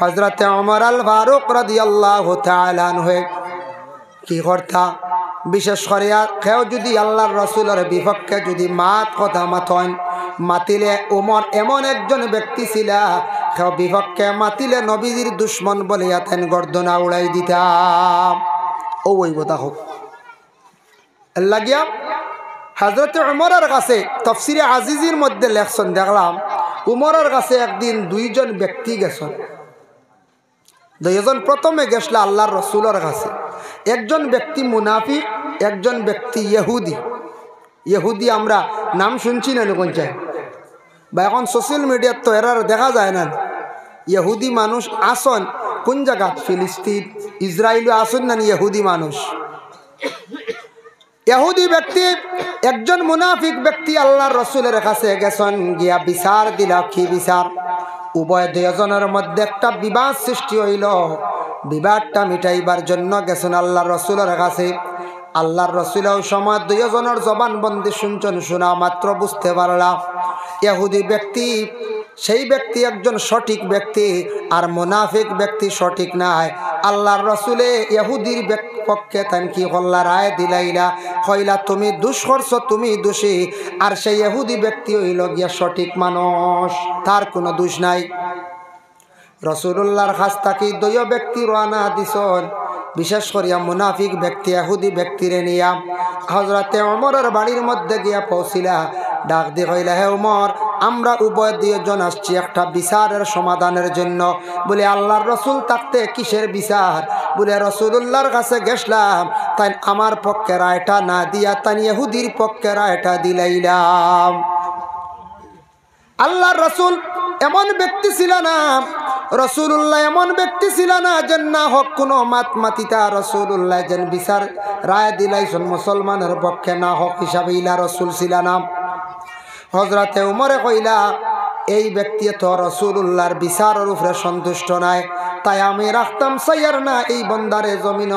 হযরতে ওমর আল ফারুক রাদিয়াল্লাহু তাআলা আনহু কি করতা, বিশেষ করে কেউ যদি আল্লাহর রাসূলের বিপক্ষে যদি কথা মাতন মাতিলে, ওমর এমন একজন ব্যক্তি ছিল কেউ বিপক্ষে মাতিলে নবীজির দুশ্মন বলিয়া তেন গর্দনা উড়াই দিতাম। ওই কথা হোক লাগিয়া হযরতে ওমরের কাছে তাফসীরে আজিজির মধ্যে লেখছেন, দেখলাম উমরের কাছে একদিন দুইজন ব্যক্তি গেছেন। দুইজন প্রথমে গেছিল আল্লাহর রাসূলের কাছে। একজন ব্যক্তি মুনাফিক, একজন ব্যক্তি ইহুদি। ইহুদি আমরা নাম শুনছি না কোন চাই বা এখন সোশ্যাল মিডিয়ার তো এরার দেখা যায় না। ইহুদি মানুষ আসন কোন জায়গা, ফিলিস্তিন ইসরায়েলও আসন না ইহুদি মানুষ। ইহুদি ব্যক্তি একজন মুনাফিক ব্যক্তি আল্লাহর রাসূলের কাছে গেছেন, গিয়া বিচার দিলা। কি বিচার? উভয় দুজনের মধ্যে একটা বিবাদ সৃষ্টি হইল। বিবাদটা মিটাইবার জন্য গেছেন আল্লাহর রাসূলের কাছে। আল্লাহর রাসূলেও সময় দুজনের জবানবন্দি শুনছেন, শোনা মাত্র বুঝতে পারলা ইহুদি ব্যক্তি সেই ব্যক্তি একজন সঠিক ব্যক্তি আর মুনাফিক ব্যক্তি সঠিক নাই। আল্লাহর রাসূলে ইহুদির পক্ষে তান কি হল্লা রায় দিলাইলা, কইলা তুমি দোষ করছো, তুমি দোষী। আর সেই ইহুদি ব্যক্তি হইল গিয়া সঠিক মানুষ, তার কোনো দোষ নাই। রাসূলুল্লাহর কাছ থেকে দুই ব্যক্তি রওনা দিছেন, বিশেষ করিয়া মুনাফিক ব্যক্তি ইহুদি ব্যক্তিরে নিয়া হযরতে ওমরের বাড়ির মধ্যে গিয়া পৌঁছিলা। ডাক দিয়ে কইলা, হে ওমর, আমরা উভয় দুইজন আসছি একটা বিচারের সমাধানের জন্য। বলে আল্লাহর রাসূল থাকতে কিসের বিচার? বলে রাসূলুল্লাহর কাছে গেছলাম, তাই আমার পক্ষে রায়টা না দিয়া তাই ইহুদির পক্ষে রায়টা দিলাইলাম। আল্লাহর রাসূল এমন ব্যক্তি ছিল না, রাসূলুল্লাহ এমন ব্যক্তি ছিল না যেন না হক কোনো মাতিতা। রাসূলুল্লাহ যেন বিচার রায় দিলাইছেন মুসলমানের পক্ষে, না হক হিসাবে ইলা রাসূল ছিল না। হযরতে ওমরে কইলা, এই ব্যক্তি তো রাসূলুল্লাহর বিচারের উপরে সন্তুষ্ট নাই, তাই আমি রাখতাম সাইয়ার না এই বন্দারে জমিন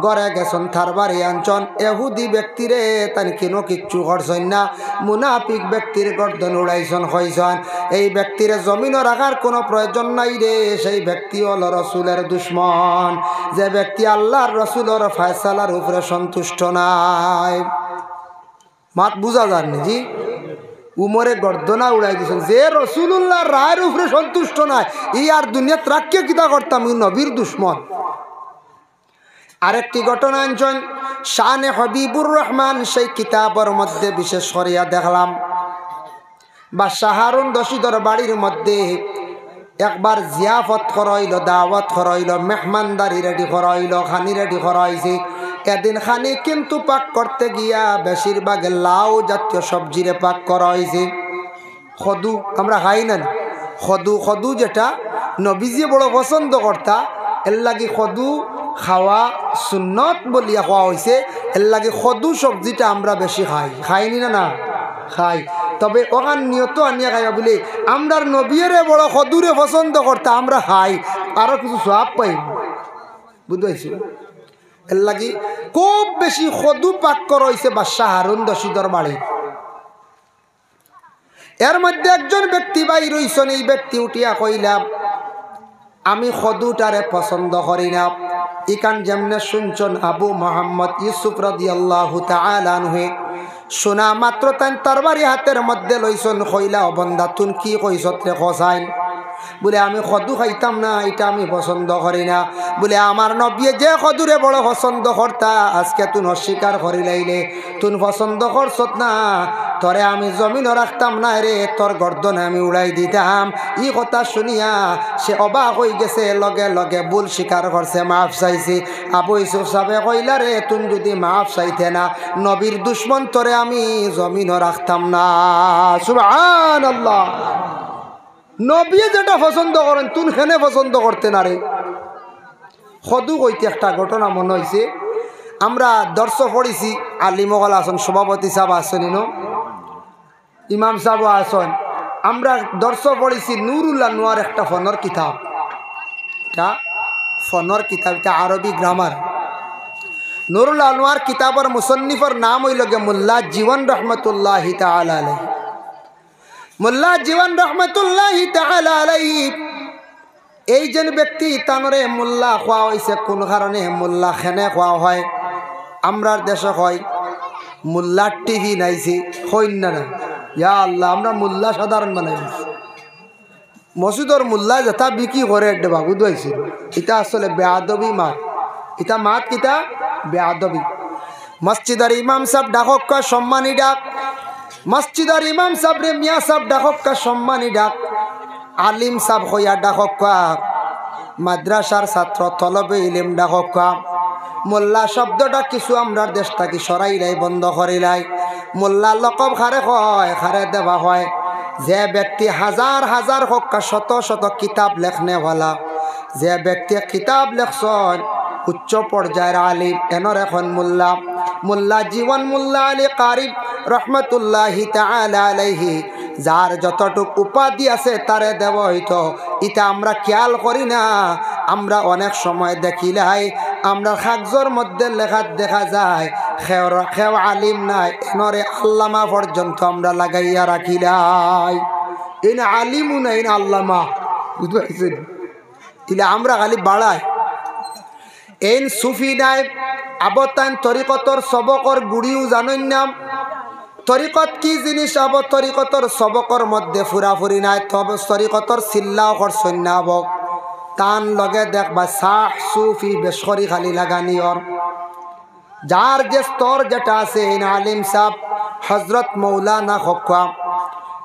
গড়ে গেছেন থার বাড়ি আনছন। ইহুদি ব্যক্তিরে তান কিনো কিচ্ছু করছেন না, মুনাফিক ব্যক্তির গর্দন উড়াইছন হইছন। এই ব্যক্তিরে জমিন রাখার কোনো প্রয়োজন নাই রে। সেই ব্যক্তি হল রাসূলের দুশ্মন, যে ব্যক্তি আল্লাহর রাসূলের ফয়সালার উপরে সন্তুষ্ট নাই। মাত বুঝা যাননি জি? উমরে গর্দনা উড়াই দিয়েছেন, যে রাসূলুল্লাহর রায়ের উপরে সন্তুষ্ট নাই, ই আর দুনিয়াত রাখিয়ে কিতা করতাম, নবীর দুশ্মন। আরেকটি ঘটনা আনছেন শানে হবিবুর রহমান, সেই কিতাবের মধ্যে বিশেষ করিয়া দেখলাম বাদশাহ হারুন রশিদের বাড়ির মধ্যে একবার জিয়াফত করাইল, দাওয়াত করাইল, মেহমানদারি রেডি করাইল, খানি রেডি করাইছে। এদিন খানি কিন্তু পাক করতে গিয়া বেশিরভাগ লাউ জাতীয় সবজিরে পাক করা হয়েছে। খদু আমরা খাই না, খদু যেটা নবীজি বড় পছন্দ করতা, এর লাগি খদু খাওয়া সুন্নত বলিয়া খাওয়া হয়েছে। এর লাগি খদু সবজিটা আমরা বেশি খাইনি না খাই। তবে ওখান নিয়ত আনিয়া খাইবা বলে আমরা নবীরে বড় খদুরে পছন্দ করতা, আমরা খাই, আরো কিছু সওয়াব পাই, বুঝতে এর লাগি খুব বেশি খদু পাক করা হয়েছে বাদশাহ হারুন রশিদের বাড়ি। এর মধ্যে একজন ব্যক্তি বাই রইছেন, এই ব্যক্তি উঠিয়া কইলাম, আমি খদুটারে পছন্দ করি না। ইকান যেমনে শুনছেন আবু মোহাম্মদ ইউসুফ রাদিয়াল্লাহু তাআলা আনহু, শোনা মাত্র তাই তরবারি হাতের মধ্যে লইছেন। কইলা, ও বন্দা তুন কি কইছত রে খসাইন? বলে আমি খদু খাইতাম না, এটা আমি পছন্দ করি না। বলে আমার নবী যে খদুরে বড় পছন্দ করতা, আজকে তুন অস্বীকার করি লাইলে, তুন পছন্দ করছত না, তরে আমি জমিনও রাখতাম না রে, তোর গর্দনে আমি উড়াই দিতাম। ই কথা শুনিয়া সে অবাক হয়ে গেছে, লগে লগে ভুল স্বীকার করছে, মাফ চাইছে। আবু ইউসুফ সাহেব কইলা, রে তুন যদি মাফ চাইতে না, নবীর দুশ্মন তরে আমি জমিনও রাখতাম না। সুবহানাল্লাহ। নবী যেটা পছন্দ করেন তুন খেনে পছন্দ করতে না রে। খদু কইতে একটা ঘটনা মনে হয়েছে, আমরা দর্শ পড়েছি, আলিমগল আসন সভাপতি সাহেব আসেন, ইমাম সাহেব আসন, আমরা দর্শ পড়েছি নুরুল্লাহ নোয়ার একটা ফোনের কিতাব, এটা ফোনের কিতাব, এটা আরবি গ্রামার। নুরুল্লাহ নোয়ার কিতাবের মুসন্নিফের নাম হইল গে মোল্লা জীবন রহমতুল্লাহি তাআলা আলাইহি। মোল্লা জীবন রহমতুল্লাহি তাআলা আলাইহি এই যেন ব্যক্তি তানরে মোল্লা খোয়া হয়েছে কোন কারণে মোল্লা খেনে খোয়া হয় আমরার দেশে হয় মোল্লার টিভি নাইছি হইন না ইয়া আল্লাহ আমরা মোল্লা সাধারণ বানাই মসজিদর মোল্লা যথা বিক্রি করে একটা বাবু দইছিল এটা আসলে বেআদবি মাত এটা মাত কিতা বেআদবি মসজিদের ইমাম সাহেব ডাকক কা সম্মানী ডাক মসজিদের ইমাম সাহেব রে মিয়া সাহেব ডাকক কা সম্মানী ডাক আলিম সাহেব হইয়া ডাকক কা মাদ্রাসার ছাত্র তলবে ইলিম ডাকক কা মোল্লা শব্দটা কিছু আমরার দেশ থাকি সরাইলাই বন্ধ করিলাই মোল্লা লকব খারে হয় খারে দেওয়া হয় যে ব্যক্তি হাজার হাজার হক্কা শত শত কিতাব লেখনেওয়ালা যে ব্যক্তি কিতাব লেখছেন উচ্চ পর্যায়ের আলিম এনর এখন মোল্লা মোল্লা জীবন মোল্লা আলী কারিব রহমতুল্লাহি তাআলা আলাইহি যার যতটুক উপাধি আছে তারে দেব হইতো এটা আমরা খেয়াল করি না আমরা অনেক সময় দেখিলাই আমরা কাগজের মধ্যে লেখা দেখা যায় খেও আলিম নাই এনরে আল্লামা পর্যন্ত আমরা লাগাইয়া রাখিলাই এনে আলিমও নাই না আল্লামা বুঝতে পারছেন ইলে আমরা খালি বাড়াই এন সুফি নাই আবতান তরিকতর সবকর গুড়িও জানেন না তরিকত কি জিনিস আব তরিকতর সবকর মধ্যে ফুরাফুরি নাই তবে তরিকতর চিল্লাও করছেন না আব তান লগে দেখবা সাহ সুফি বেশরি খালি লাগানিয়র যার যে স্তর যেটা আছে এই আলিম সাহেব হজরত মৌলানা হকা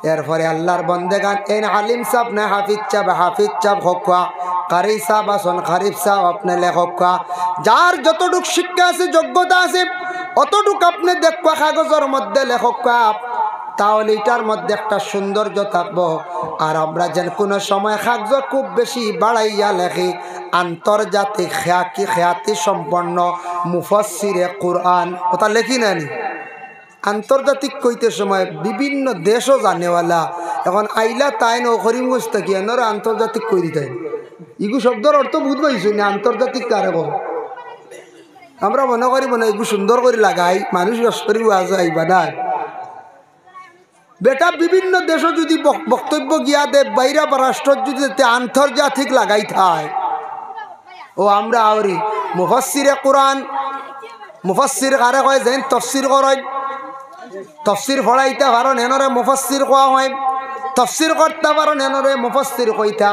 এরপরে আল্লাহর বন্দেগান এই আলিম সাহেব না হাফিজ সাহেব হকা কারি সাহেব আসন খারিফ সাহেব আপনি লেখক যার যতটুক শিক্ষা আছে যোগ্যতা আছে অতটুক আপনি দেখবা কাগজের মধ্যে লেখক তাহলে এটার মধ্যে একটা সৌন্দর্য থাকবো আর আমরা যেন কোনো সময় কাগজ খুব বেশি বাড়াইয়া লেখি আন্তর্জাতিক খ্যাতি সম্পন্ন মুফাসসিরে কুরআন ওটা লেখি নানি আন্তর্জাতিক কইতে সময় বিভিন্ন দেশও জানেওয়ালা এখন আইলা তাই করিমগঞ্জ থাকি এনারা আন্তর্জাতিক কই দিতেন ইগু শব্দর অর্থ বুঝ পাইছো না আন্তর্জাতিক কারে বল আমরা মনে করি মনে এগু সুন্দর করে লাগাই মানুষ লস্করি আজ আইবা না বেটা বিভিন্ন দেশও যদি বক্তব্য গিয়া দে বাইরা রাষ্ট্র যদি আন্তর্জাতিক লাগাই থায় ও আমরা আওরি মুফাসসিরে কুরআন মুফাসসির কারে কয় যেন তাফসীর করেন তাফসীর পড়াইতে পারেন এনরে মুফাসসির কোয়া হয় তাফসীর করতে পারেন এনরে মুফাসসির কইতা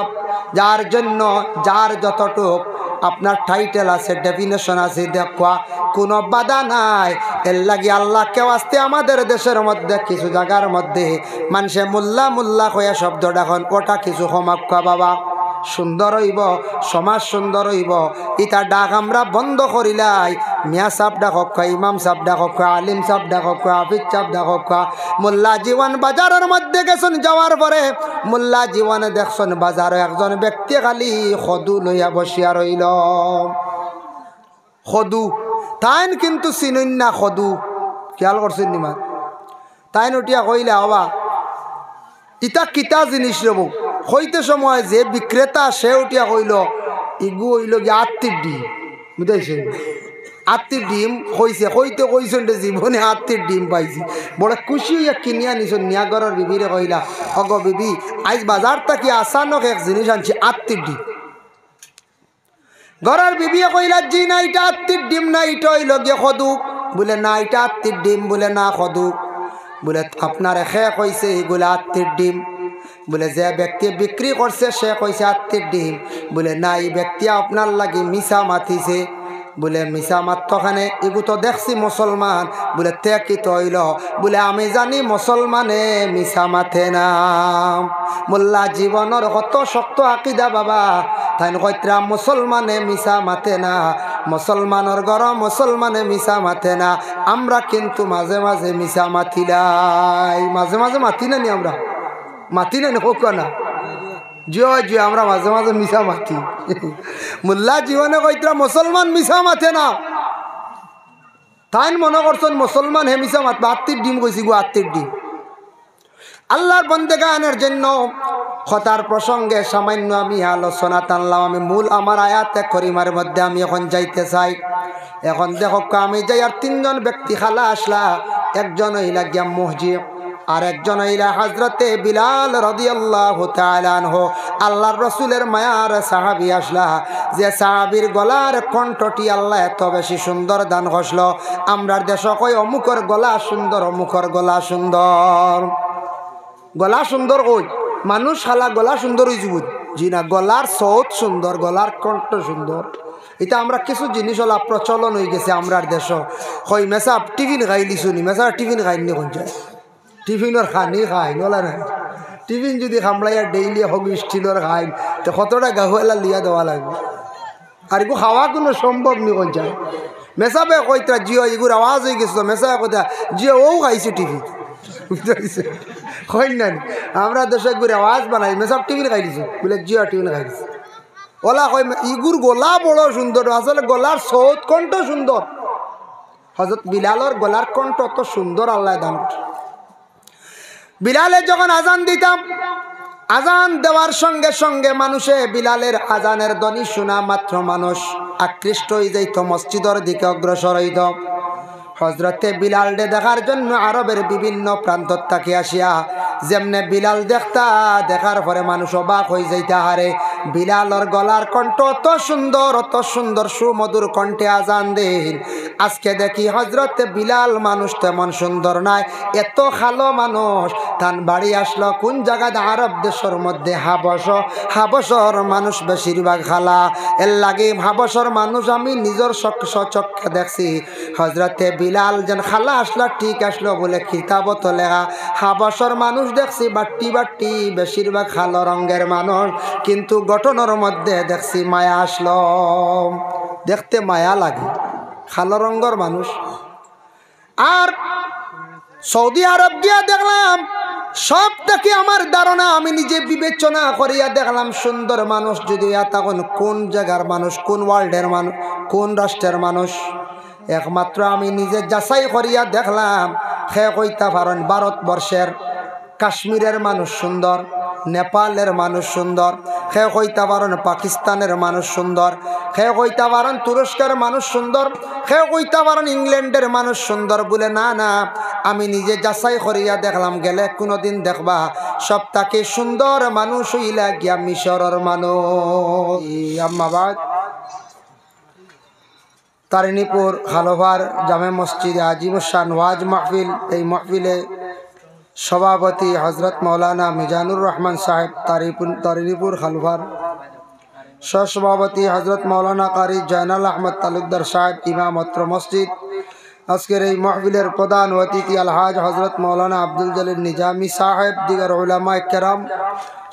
যার জন্য যার যতটুক আপনার টাইটেল আছে ডেফিনেশন আছে দেখা কোনো বাধা নাই এর লাগি আল্লাহ কেউ আসতে আমাদের দেশের মধ্যে কিছু জায়গার মধ্যে মানুষে মোল্লা মোল্লা কয়া শব্দটা এখন ওটা কিছু ক্ষমা বাবা সুন্দর হইব সমাজ সুন্দর হইব ইটা ডাক আমরা বন্ধ করিলাই মিয়া সাহেব ডাকক ইমাম সাহেব ডাকক আলিম সাহেব ডাকক হাফিজ সাহেব ডাকক মোল্লা জীবন বাজারের মধ্যে গেছেন যাওয়ার পরে মোল্লা জীবনে দেখছেন বাজারে একজন ব্যক্তি খালি খদু লইয়া বসিয়া রইল খদু তাইন কিন্তু চিনুন না খদু খেয়াল করছেন নিমা তাইন উঠিয়া কইলে হবা ইটা কিতা জিনিস রব হইতে সময় যে বিক্রেতা সে উঠিয়া কইল ইগু হইল গিয়ে আত্মীর ডিম বুঝাইছে আত্মীর ডিম হইছে হইতে কইছেন জীবনে আত্মীর ডিম পাইছি বড় খুশি হইয়া কিনিয়া নিছেন নিয়াগরের বিবিরে কইলা অগ বিবি আজ বাজার থেকে আসানক এক জিনিস আনছি আত্মীর ডিম ঘরের বিবিয়ে কইলা জি না এটা আত্মীর ডিম না এটা হইল গিয়ে খদুক বলে না এটা আত্মীর ডিম বলে না খদুক বলে আপনার খে কইছে এগুলো আত্মীর ডিম বলে যে ব্যক্তি বিক্রি করছে সে কইছে আত্মীর ডিম বলে না এই ব্যক্তি আপনার লাগি মিশা মাতিছে বলে মিশা মাত্রখানে এগু তো দেখছি মুসলমান বলে তে কি তৈল বলে আমি জানি মুসলমানে মিশা মাথে না মোল্লা জীবনের কত শক্ত আকিদা বাবা তাই কইত্রা মুসলমানে মিশা মাথে না মুসলমানের ঘর মুসলমানে মিশা মাথে না আমরা কিন্তু মাঝে মাঝে মিশা মাতিলাই মাঝে মাঝে মাতি না নি আমরা মাতি না হোক না জয় জয় আমরা মাঝে মাঝে মিশা মাতি মোল্লা জীবনে কইত্রা মুসলমান মিশা মাথে না তাই মনে করছেন মুসলমান হে মিশা মাত আত্মীর ডিম কইছি গো আত্মীর ডিম আল্লাহর বন্দেগানের জন্য কথার প্রসঙ্গে সামান্য আমি আলোচনা টানলাম আমি মূল আমার আয়াতে করিমার মধ্যে আমি এখন যাইতে চাই এখন দেখো আমি যাই আর তিনজন ব্যক্তি খালা আসলা একজন হইলা গিয়া মসজিদ আর একজন হইলা হযরতে বিলাল রাদিয়াল্লাহু তাআলা আনহু আল্লাহর রাসূলের মায়ার সাহাবী আসলা যে সাহাবীর গলার কণ্ঠটি আল্লাহ এত বেশি সুন্দর দান করলো আমরার দেশ কই অমুকর গলা সুন্দর অমুকর গলা সুন্দর গলা সুন্দর কই মানুষ খালা গলা সুন্দর হই যুবুত জি না গলার সৌত সুন্দর গলার কণ্ঠ সুন্দর এটা আমরা কিছু জিনিস হলা প্রচলন হয়ে গেছে আমরার দেশ কই মেসা টিফিন খাইলি শুনি মেসা টিফিন খাইনি কোন যায় টিফিনের খানি খাই নলা না টিফিন যদি খামলাইয়া ডেইলি হোক স্টিলের খাই তো কতটা গাহুয়ালা লিয়া দেওয়া লাগবে আর এগু খাওয়া কোনো সম্ভব নি কোন যায় মেসাবে কইতা জিও এগুর আওয়াজ হয়ে গেছিল মেসা কইতা জিও ও খাইছে টিফিন হয় না আমরা দেশে ঘুরে আওয়াজ বানাই মেসব টিফিন খাই দিছো বলে জিও টিফিন খাই দিছে ওলা কই ইগুর গলা বড় সুন্দর আসলে গলার সৌত কণ্ঠ সুন্দর হযরত বিলালের গলার কণ্ঠ তো সুন্দর আল্লাহ দান বিলালে যখন আজান দিতাম আজান দেওয়ার সঙ্গে সঙ্গে মানুষে বিলালের আজানের ধ্বনি শোনা মাত্র মানুষ আকৃষ্ট হয়ে যাইত মসজিদের দিকে অগ্রসর হইত হযরতে বিলালকে দেখার জন্য আরবের বিভিন্ন প্রান্ত থেকে আসিয়া যেমনে বিলাল দেখতা দেখার পরে মানুষ অবাক হয়ে যাইতা হারে বিলালর গলার কণ্ঠ অত সুন্দর সুমধুর কণ্ঠে আজান দেন আজকে দেখি হযরতে বিলাল মানুষ তেমন সুন্দর নাই এত খালো মানুষ তান বাড়ি আসলো কোন জায়গায় আরব দেশের মধ্যে হাবশর মানুষ বেশিরভাগ খালা এর লাগে হাবশর মানুষ আমি নিজের চক্ষে দেখছি হযরতে বিলাল যেন খালা আসলো ঠিক আসলো বলে কিতাবত লেখা হাবশর মানুষ দেখছি বাট্টি বেশিরভাগ খালো রঙের মানুষ কিন্তু গঠনের মধ্যে দেখছি মায়া আসলো দেখতে মায়া লাগে কালো রঙের মানুষ আর সৌদি আরব গিয়া দেখলাম সব থেকে আমার ধারণা আমি নিজে বিবেচনা করিয়া দেখলাম সুন্দর মানুষ যদি তখন কোন জায়গার মানুষ কোন ওয়ার্ল্ডের মানুষ কোন রাষ্ট্রের মানুষ একমাত্র আমি নিজে যাচাই করিয়া দেখলাম সে কইতা পারেন ভারতবর্ষের কাশ্মীরের মানুষ সুন্দর নেপালের মানুষ সুন্দর সে কইতা পারেন পাকিস্তানের মানুষ সুন্দর সে কইতা পারেন তুরস্কের মানুষ সুন্দর সে কইতা পারেন ইংল্যান্ডের মানুষ সুন্দর বলে না আমি নিজে যাচাই করিয়া দেখলাম গেলে কোনোদিন দেখবা সব তাকে সুন্দর মানুষ হইলা গিয়া মিশরের মানুষ আম্মাবাদ তারিণীপুর হালোভার জামে মসজিদে আজিমুসান ওয়াজ মাহফিল এই মাহফিলে সভাপতি হজরত মৌলানা মিজানুর রহমান সাহেব তারিণীপুর হালভার সহসভাপতি হজরত মৌলানা কারি জয়নাল আহমদ তালুকদার সাহেব ইমাম অত্র মসজিদ আজকের এই মাহফিলের প্রধান অতিথি আলহাজ হজরত মৌলানা আব্দুল জলিল নিজামী সাহেব দিগার উলামা কেরাম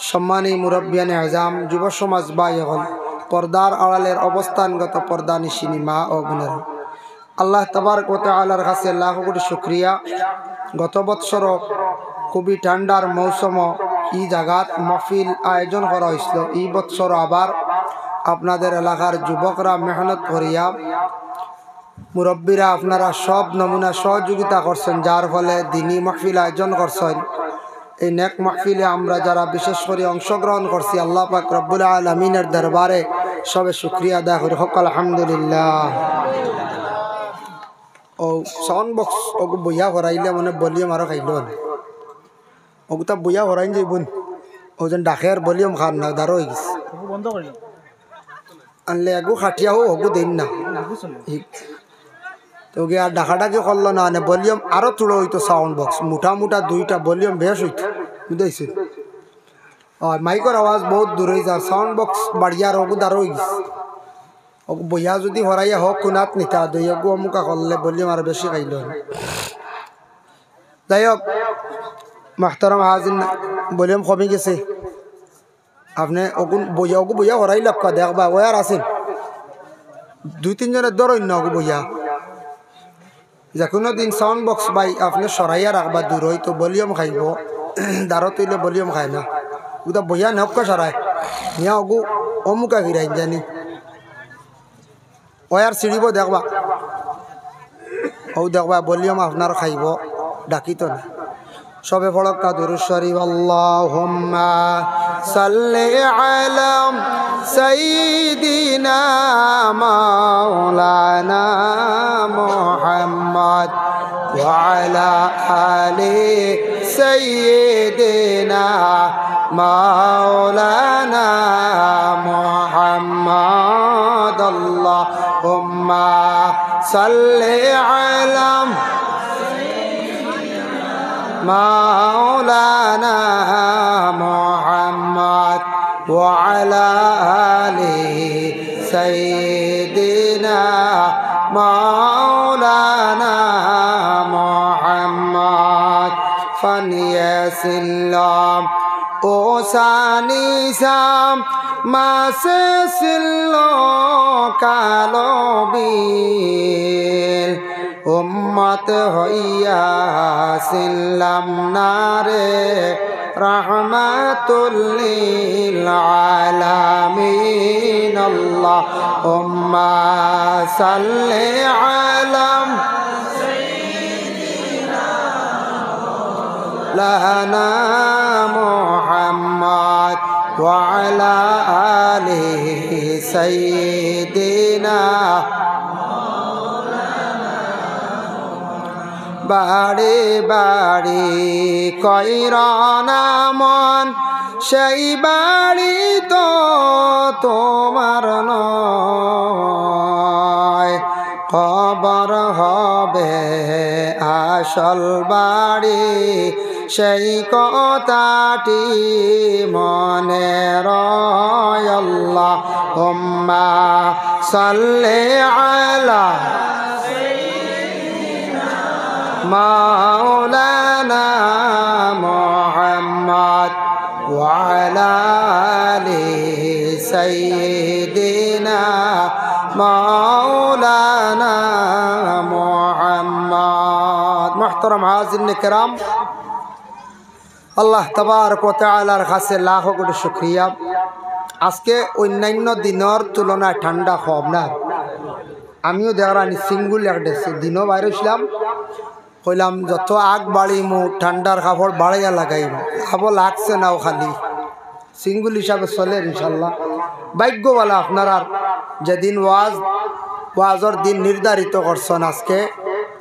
সম্মানী মুরব্বিয়ানে আজম যুব সমাজ বায়গল পর্দার আড়ালের অবস্থানগত পর্দা নিশিনী মা ও বোনের আল্লাহ তাবারক ওয়া তাআলার কাছে লাখ কোটি শুকরিয়া গত বৎসর খুবই ঠান্ডার মৌসুম এই জায়গাত মাহফিল আয়োজন করা হয়েছিল এই বৎসর আবার আপনাদের এলাকার যুবকরা মেহনত করিয়া মুরব্বীরা আপনারা সব নমুনা সহযোগিতা করছেন যার ফলে দিনই মাহফিল আয়োজন করছেন এই নেক মাহফিলে আমরা যারা বিশেষ করে অংশগ্রহণ করছি আল্লাহ পাক রব্বুল আলামিনের দরবারে সবে শুকরিয়া আদায় করি হোক আলহামদুলিল্লাহ ও সাউন্ড বক্স ওগু বইয়া ভরাইলে মানে ভলিউম আরো খাইল ওগুতা বইয়া ভরাইন যাইবন ও যেন ডাকের ভলিউম খান না দাঁড়ো হয়ে গেছে আনলে এগু খাটিয়াও ওগু দিন না তো গিয়ে আর ডাকাডাকি করলো না মানে ভলিউম আরো তুলো হইতো সাউন্ড বক্স মোটা দুইটা ভলিউম বেশ হইতো বুঝাইছে মাইকর আওয়াজ বহুত দূর হয়ে যায় সাউন্ড বক্স বাড়িয়ার ওগু দাঁড়ো হয়ে গেছে ওগু বইয়া যদি হরাইয়া হোক কোনাত নিতা দই ওগু অমুকা করলে ভলিউম আর বেশি খাইল যাই হোক মাহতারাম হাজির ভলিউম কমে গেছে আপনি ওগু বইয়া হরাই লক্ষ্য দেখবা ও আর আছেন দুই তিনজনের ধরুন না ওগু বইয়া যে কোনো দিন সাউন্ড বক্স বাই আপনি সরাইয়া রাখবা দূর হইতো ভলিউম খাইব দাঁড়ো তৈলে ভলিউম খায় না ওটা বইয়া নক্কা সরাই নিয়া ওগু অমুকা গিরাই জানি ওয়ার সিঁড়িব দেখবা ও দেখবা ভলিউম আপনার খাইব ডাকিত না সবে ফড়কা দুরূদ শরীফ আল্লাহুম্মা সাল্লি আলা সাইয়্যিদিনা মাওলানা মুহাম্মদ وعلى آل سيدنا مولانا محمد اللهم صل على مولانا محمد وعلى آل سيدنا مولانا محمد فنيسلام ওসানি সাম মাসে সিল্ল কালো বিল উম্মত হইয়া সিল্লাম নারে রহমাতুল লিল আলামিন আল্লাহুম্মা সাল্লি আলা لنا محمد وعلى آله سيدنا বাড়ি বাড়ি কইরানা মন সেই বাড়ি তো তোমার নয় কবর হবে আসল বাড়ি সেই কথাটি মনে রয় আল্লাহুম্মা সাল্লি আলা মাওলানা মুহাম্মদ ওয়া আলা আলি সাইয়্যিদিনা মাওলানা মুহাম্মদ। মুহতারাম হাজিরিন কিরাম, আল্লাহ তাবারক ওয়া তাআলার কাছে লাখ কোটি শুকরিয়া। আজকে অন্যান্য দিনের তুলনায় ঠান্ডা কম না। আমিও দেখানি সিঙ্গুল একটা দিনও বাইরে ছিলাম, কইলাম যত আগ বাড়িমু ঠান্ডার কাপড় বাড়াইয়া লাগাইম, খাবো লাগছে নাও খালি সিঙ্গুল হিসাবে চলে ইনশাল্লাহ। ভাগ্যওয়ালা আপনারা যেদিন ওয়াজর দিন নির্ধারিত করছেন, আজকে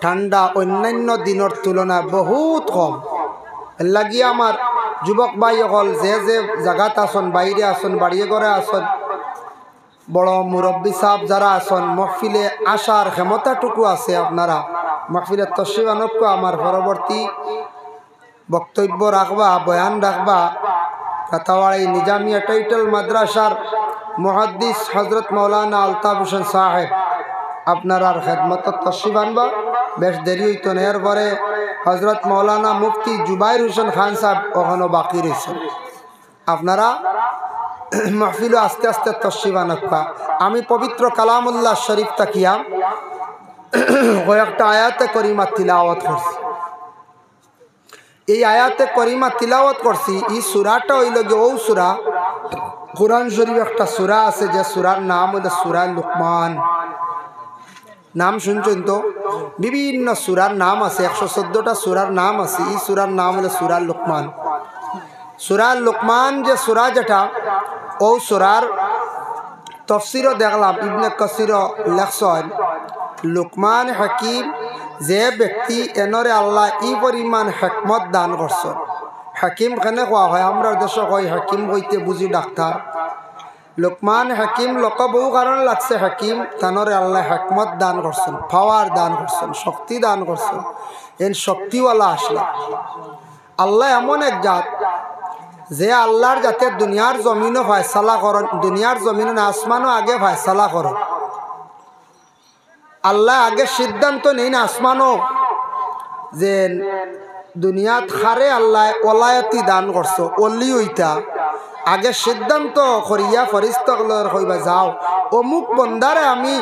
ঠান্ডা অন্যান্য দিনের তুলনায় বহুত কম। লাগিয়ে আমার যুবক ভাই হল যে যে জায়গাত আসন, বাইরে আসন, বাড়িয়ে ঘরে আসন, বড় মুরব্বী সাহেব যারা আসন, মহফিলে আসার ক্ষমতাটুকু আছে আপনারা মহফিলের তশরিফ আমার পরবর্তী বক্তব্য রাখবা, বয়ান রাখবা কাতাওয়াড়ি নিজামিয়া টাইটেল মাদ্রাসার মুহাদ্দিস হজরত মৌলানা আলতাফ হোসেন সাহেব আপনার খেদমত তশরিফ আনবা। বেশ দেরি হইতো না, এরপরে হজরত মৌলানা মুফতি জুবাইর হোসেন খান সাহেব ওখানে বাকি রয়েছে। আপনারা মাহফিলও আস্তে আস্তে তশরিফ আনবা। আমি পবিত্র কালামুল্লাহ শরীফ তাকিয়া কয়েকটা আয়াতে করিমা তিলাওয়াত করছি। এই আয়াতে করিমা তিলাওয়াত করছি, এই সূরাটা হইল যে ও সূরা কুরআন শরীফ একটা সূরা আছে, যে সূরার নাম হলো সূরা লুকমান। নাম শুনছেন তো? বিভিন্ন সূরার নাম আছে, 114টা সূরার নাম আছে। এই সূরার নাম হলো সূরা লুকমান। সূরা লুকমান যে সূরা, যেটা ও সূরার তফসিরও দেখলাম, ইবনে কাসির লেখছেন লুকমান হাকিম যে ব্যক্তি এনরে আল্লাহ ই পরিমাণ হিকমত দান করছেন। হাকিম কেনে কোয়া হয়? আমরা দেশে কই হাকিম কইতে বুঝি ডাক্তার। লুকমান হাকিম লোক বহু কারণ লাগছে। হাকিম তানরে আল্লাহ হিকমত দান করছেন, পাওয়ার দান করছেন, শক্তি দান করছেন। এন শক্তিওয়ালা আসলে আল্লাহ এমন এক জাত যে আল্লাহর যাতে দুনিয়ার জমিনও ফয়সালা করেন, দুনিয়ার জমিন না আসমানও আগে ফয়সালা করেন। আল্লাহ আগে সিদ্ধান্ত নেই না আসমানও যে দুনিয়াত খারে আল্লাহ ওলায়তি দান করছো, অলি ওইটা আগে সিদ্ধান্ত করিয়া ফরিস্তাগুলোর কইবা যাও অমুক বন্দারে আমি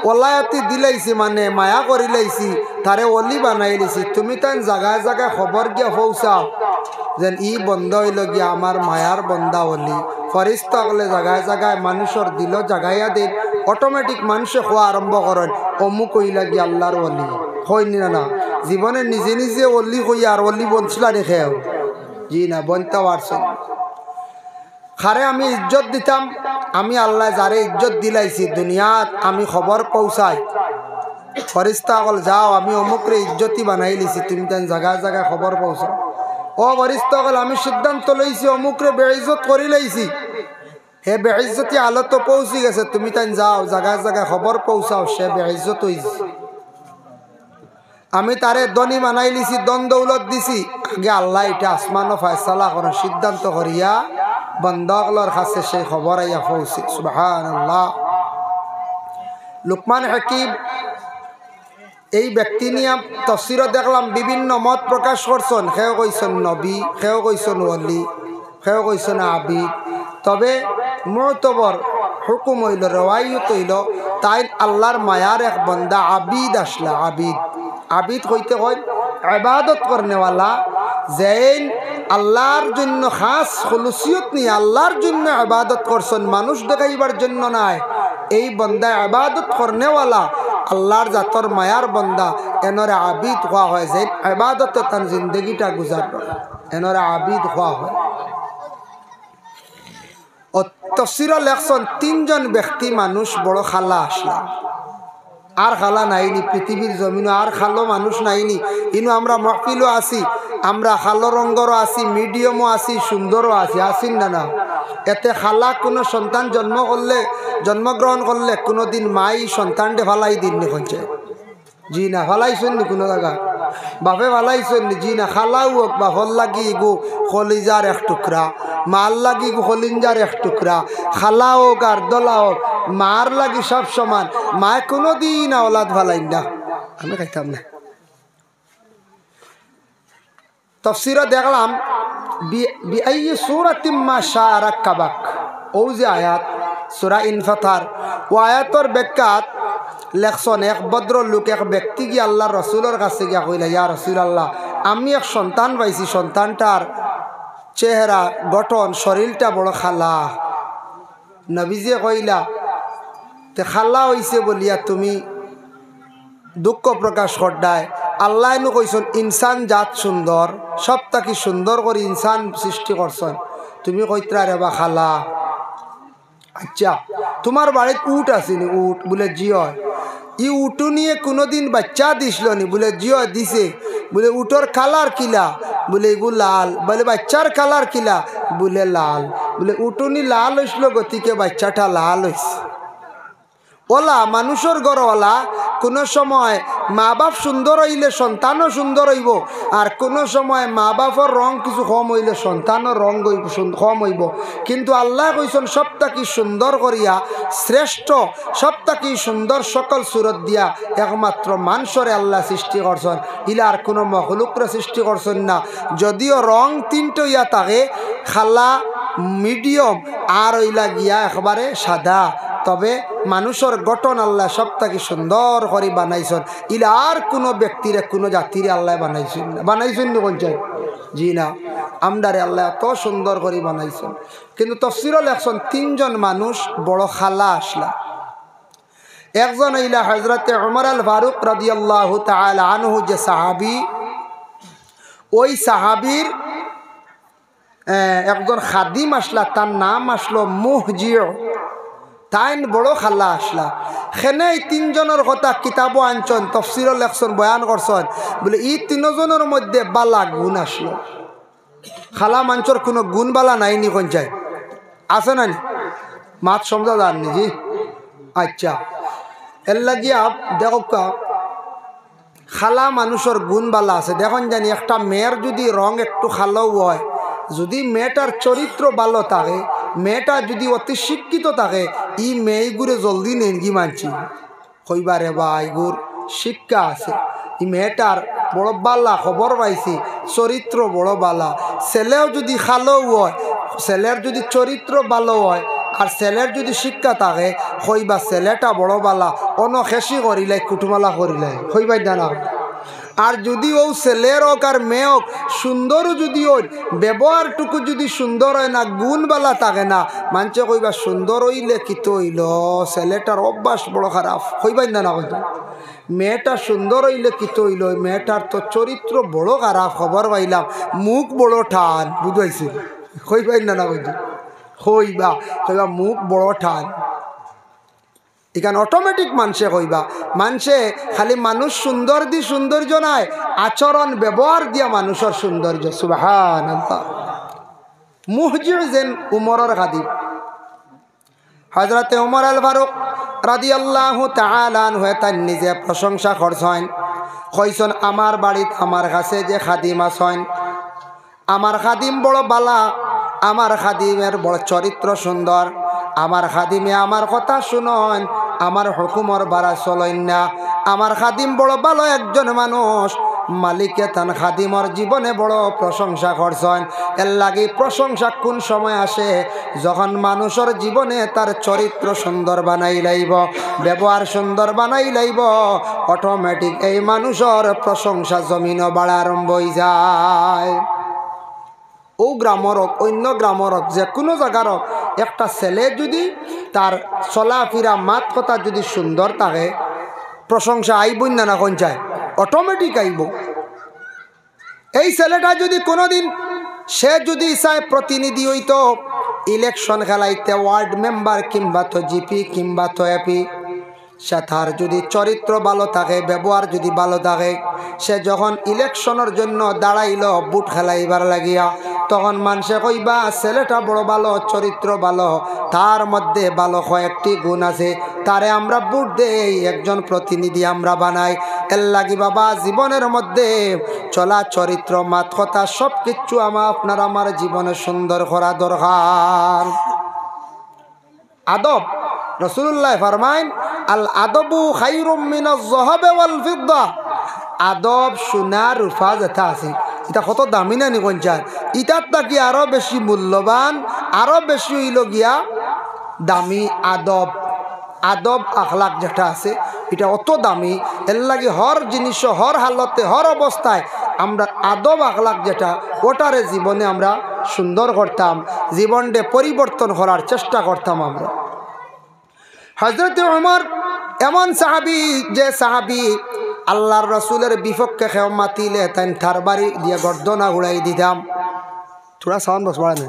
ওলায়তি দিলাইছি, মানে মায়া করি লাইছি, তারে অলি বানাই লাইছি। তুমি তাই জায়গায় জায়গায় খবর গিয়া পৌঁছাও যেন ই বন্ধ হইল গিয়া আমার মায়ার বন্দা অলি। ফরিস্তাগুলো জায়গায় জায়গায় মানুষের দিল জাগাইয়া দিন, অটোমেটিক মানুষে খোয়া আরম্ভ করেন অমুক হইলা গিয়া আল্লাহর অলি। হয়নি না? জীবনে নিজে নিজে অলি হইয়া আর অলি বঞ্চলা রেখেও জি না বনতে পারছেন। খারে আমি ইজ্জত দিতাম, আমি আল্লাহ যারে ইজ্জত দিলাইছি দুনিয়াত আমি খবর পৌঁছাই ফরিস্তা কল যাও আমি অমুকরে ইজ্জতি বানাই লিছি, তুমি তাই জায়গায় জায়গায় খবর পাওছ। ও ফরিস্তা কল আমি সিদ্ধান্ত লইছি অমুকরে বেইজ্জত করি লাইছি, হে বেইজ্জতি আলত পৌঁছি গেছে, তুমি তাই যাও জায়গায় জায়গায় খবর পৌঁছাও সে বেইজ্জত হইছে। আমি তারে ধনী বানাই লিছি, দন দৌলত দিছি, আগে আল্লাহ এটা আসমানও ফয়সালা করেন, সিদ্ধান্ত করিয়া বন্দগলর কাছে সেই খবর আইয়া পৌঁছে। সুবহানাল্লাহ। লুকমান হাকিম এই ব্যক্তি নিয়ে তফসিরও দেখলাম বিভিন্ন মত প্রকাশ করছেন। সেও কইছেন নবী, সেও কইছেন ওয়ালি, সেও কইছেন আবিদ। তবে মুতবর হুকুম হইল, রওয়ায়ত হইল তাই আল্লাহর মায়ার এক বন্দা আবিদ আসলা। আবিদ আবিদ হইতে হয় ইবাদত করনেওয়ালা, যেন আল্লাহর জন্য খাস খুলুসিয়ত নিয়ে আল্লাহর জন্য ইবাদত করছেন, মানুষ দেখাইবার জন্য নাই। এই বন্দা ইবাদত করনেওয়ালা আল্লাহর জাতর মায়ার বন্দা, এনরে আবিদ হওয়া হয়। যেন ইবাদত তার জিন্দগিটা গুজার করে, এনরে আবিদ হওয়া হয়। ও তফসিরও লেখছেন তিনজন ব্যক্তি মানুষ বড় খালা আসলা। আর খালা নাইনি পৃথিবীর জমিনও, আর খালো মানুষ নাইনি। ইনু আমরা মহফিলও আছি, আমরা খালো রঙ্গরও আছি, মিডিয়ামও আছি, সুন্দরও আছি, আসিন না না? এতে খালা কোনো সন্তান জন্মগ্রহণ করলে কোনো দিন মাই সন্তানটে ফালাই দিন নি কইছে? জি না, ফালাইছেন নি কোনো জায়গা? বাপে ফালাইছেন নি? জি না। খালাও হোক বাপর লাগি গো কলিজার এক টুকরা, মার লাগি গো কলিঞ্জার এক টুকরা। খালা হোক আর দলা হোক, মার লাগি সব সমান। মায় কোনো দিন আওলাদ ফালাইন না। আমি খাইতাম না। তফসিরে দেখলাম বিআই সূরাতিম মা শাআ রাক্কাবাক, ও যে আয়াত সূরা ইনফাতার, ও আয়াতর ব্যাখ্যাত লেখছেন এক ভদ্রলোক এক ব্যক্তি গিয়ে আল্লাহ রসুলের কাছে গিয়া কইলা, ইয়া রাসূলুল্লাহ, আমি এক সন্তান পাইছি, সন্তানটার চেহারা গঠন শরীরটা বড় খালা। নবীজি কইলা, তে খালা হইছে বলিয়া তুমি দুঃখ প্রকাশ করডায়? আল্লাহ এনু কইছেন ইনসান জাত সুন্দর, সব তাকি সুন্দর করে ইনসান সৃষ্টি করছেন, তুমি কইত্রা রে বা খালা? আচ্ছা, তোমার বাড়িত উট আসেনি? উট? বলে জি হয়। ই উটু নিয়ে কোনোদিন বাচ্চা দিছিল নি? বলে জি হয়, দিছে। বলে উটোর কালার কিলা? বলে এগু লাল। বলে বাচ্চার কালার কিলা? বলে লাল। বলে উটুনি লাল হইছিল গতিকে বাচ্চাটা লাল হয়েছে। ওলা মানুষের গড়ওয়ালা কোনো সময় মা বাপ সুন্দর হইলে সন্তানও সুন্দর হইব, আর কোনো সময় মা বাপের রং কিছু কম হইলে সন্তানের রং কম হইব। কিন্তু আল্লাহ কইছেন সবটাকি সুন্দর করিয়া, শ্রেষ্ঠ সবটাকি সুন্দর সকল সুরত দিয়া একমাত্র মানুষরে আল্লাহ সৃষ্টি করছেন, ইলার কোনো মখলুকরে সৃষ্টি করছেন না। যদিও রং তিনটো ইয়া থাকে, খালা, মিডিয়াম আর ওইলা গিয়া একবারে সাদা, তবে মানুষের গঠন আল্লাহ সবটাকে সুন্দর করে বানাইছেন। ইলা আর কোনো ব্যক্তিরে কোনো জাতিরে আল্লাহ বানাইছেন না। বানাইছেন নি কোন চাই? জি না, আমদারে আল্লাহ এত সুন্দর করে বানাইছেন। কিন্তু তফসিরও লেখছেন তিনজন মানুষ বড় খালা আসলা। একজন ইলা হযরতে উমর আল ফারুক রাদিয়াল্লাহু তাআলা আনহু, যে সাহাবী, ওই সাহাবীর একজন খাদিম আসলা, তার নাম আসলো মুহজিউ। তাইন বড় খালা আসলা। সেনে এই তিনজনের কথা কিতাবও আনছেন, তফসিরও লেখছেন, বয়ান করছেন। বলে এই তিনজনের মধ্যে বালা গুণ আসলো। খালা মানুষের কোনো গুণ বালা নাই নি কোন চাই? আছে না নি? মাত সমঝা যান নি? জি আচ্ছা, এর লাগিয়া দেখো খালা মানুষের গুণ বালা আছে। দেখুন জানি একটা মেয়ের যদি রং একটু খালাও হয়, যদি মেয়েটার চরিত্র ভালো থাকে, মেয়েটা যদি অতি শিক্ষিত থাকে, ই মেয়েগুলো জলদি নেনগি মানছি কইবারে বা এগুর শিক্ষা আছে, ই মেয়েটার বড় বালা, খবর পাইছি চরিত্র বড় বালা। ছেলেও যদি খালো হয়, ছেলের যদি চরিত্র ভালো হয় আর ছেলের যদি শিক্ষা থাকে, কইবা ছেলেটা বড় বালা, অন খেসি করিলাই কুটুমালা করিলাই কইবাই জানা। আর যদি ও ছেলের হোক আর মেয়ে হোক সুন্দরও যদি হয়, ব্যবহারটুকু যদি সুন্দর হয় না, গুণবালা থাকে না, মানছে কইবা সুন্দর হইলে কিতো হইল, ছেলেটার অভ্যাস বড় খারাপ কইবাই না। কইতো মেয়েটা সুন্দর হইলে কিতো হইল, মেয়েটার তো চরিত্র বড় খারাপ, খবর পাইলাম, মুখ বড় ঠান, বুঝাইছি কইবাই না। কইতো কইবা মুখ বড় ঠান। এখানে অটোমেটিক মানুষে কইবা মানুষে খালি মানুষ সৌন্দর্য নাই আচরণ ব্যবহার দিয়া মানুষের সৌন্দর্য সুবহানাল্লাহ মুহজিজেন উমরের খাদিম হযরতে উমর আল ফারুক রাদিয়াল্লাহু তাআলা আনহু তার নিজে প্রশংসা করছেন কইছেন আমার বাড়িত আমার কাছে যে খাদিম আছেন আমার খাদিম বড় বালা আমার খাদিমের বড় চরিত্র সুন্দর আমার খাদিমে আমার কথা শুনন আমার হুকুমর বাড়া চলেন না আমার খাদিম বড় ভালো একজন মানুষ মালিকে তান খাদিমর জীবনে বড় প্রশংসা করছেন এর লাগি প্রশংসা কোন সময় আসে যখন মানুষের জীবনে তার চরিত্র সুন্দর বানাই লাইব ব্যবহার সুন্দর বানাই লাইব অটোমেটিক এই মানুষের প্রশংসা জমিনও বাড়া আরম্ভ হয়ে যায় ও গ্রামর হোক অন্য গ্রামর হোক যে কোনো জায়গার হোক একটা ছেলে যদি তার চলাফেরা মাত কথা যদি সুন্দর থাকে প্রশংসা আইবই না কোন চায় অটোমেটিক আইব এই ছেলেটা যদি কোনোদিন সে যদি চায় প্রতিনিধি হইতো ইলেকশন খেলাইতে ওয়ার্ড মেম্বার কিংবা তো জিপি কিংবা তো এপি সে তার যদি চরিত্র ভালো থাকে ব্যবহার যদি ভালো থাকে সে যখন ইলেকশনের জন্য দাঁড়াইল বুট খেলাইবার লাগিয়া তখন মানুষে কইবা ছেলেটা বড় ভালো চরিত্র ভালো তার মধ্যে ভালো কয়েকটি গুণ আছে তারে আমরা বুট দেই একজন প্রতিনিধি আমরা বানাই এর লাগি বাবা জীবনের মধ্যে চলা চরিত্র মাত কথা সব কিছু আপনার আমার জীবনে সুন্দর করা দরকার আদব রাসূলুল্লাহ ফরমাইন আল আদবু খায়রুম মিনাজ যাহাব ওয়াল ফিদ্দা আদব সোনা রূপা যেটা আছে এটা কত দামি না নিকন চায় ইটার থাকি আরো বেশি মূল্যবান আরো বেশি হইল গিয়া দামি আদব আদব আখলাক যেটা আছে এটা অত দামি এর লাগে হর জিনিস হর হালতে হর অবস্থায় আমরা আদব আখলাক যেটা ওটারে জীবনে আমরা সুন্দর করতাম জীবনটা পরিবর্তন করার চেষ্টা করতাম আমরা হযরত উমর এমন সাহাবী যে সাহাবী আল্লাহর রাসূলের বিপক্ষে খেও মাতিলে তাই তার বাড়ি দিয়ে গর্দনা উড়াই দিতাম থোড়া সাউন্ড বস বাড়ান